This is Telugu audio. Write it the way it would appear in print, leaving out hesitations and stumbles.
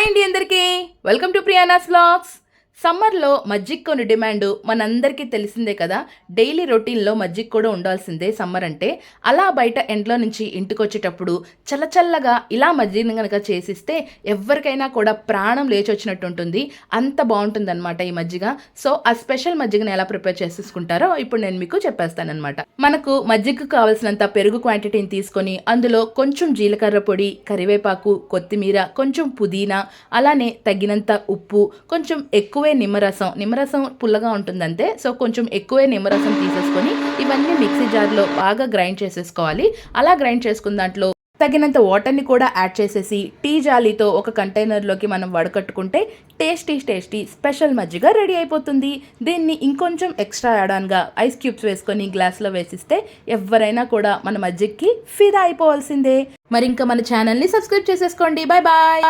హాయ్ అండి అందరికీ వెల్కమ్ టు ప్రియానాస్ వ్లాగ్స్. సమ్మర్లో మజ్జిగ కొని డిమాండ్ మనందరికీ తెలిసిందే కదా. డైలీ రొటీన్లో మజ్జిగ కూడా ఉండాల్సిందే సమ్మర్ అంటే. అలా బయట ఎండ్లో నుంచి ఇంటికి వచ్చేటప్పుడు చల్లచల్లగా ఇలా మజ్జిగను కనుక చేసిస్తే ఎవరికైనా కూడా ప్రాణం లేచి వచ్చినట్టు ఉంటుంది. అంత బాగుంటుంది అనమాట ఈ మజ్జిగ. సో ఆ స్పెషల్ మజ్జిగను ఎలా ప్రిపేర్ చేసేసుకుంటారో ఇప్పుడు నేను మీకు చెప్పేస్తానమాట. మనకు మజ్జిగకు కావాల్సినంత పెరుగు క్వాంటిటీని తీసుకొని అందులో కొంచెం జీలకర్ర పొడి, కరివేపాకు, కొత్తిమీర, కొంచెం పుదీనా, అలానే తగినంత ఉప్పు, కొంచెం ఎక్కువే నిమ్మరసం పుల్లగా ఉంటుందంతే. సో కొంచెం ఎక్కువే నిమ్మరసం తీసేసుకొని ఇవన్నీ మిక్సీ జార్లో బాగా గ్రైండ్ చేసేసుకోవాలి. అలా గ్రైండ్ చేసుకున్న దాంట్లో తగినంత వాటర్ని కూడా యాడ్ చేసేసి టీ జాలీతో ఒక కంటైనర్లోకి మనం వడకట్టుకుంటే టేస్టీ స్పెషల్ మజ్జిగ రెడీ అయిపోతుంది. దీన్ని ఇంకొంచెం ఎక్స్ట్రా యాడాన్గా ఐస్ క్యూబ్స్ వేసుకొని గ్లాస్లో వేసిస్తే ఎవరైనా కూడా మన మజ్జిగకి ఫిదా అయిపోవాల్సిందే. మరి ఇంకా మన ఛానల్ని సబ్స్క్రైబ్ చేసేసుకోండి. Bye bye.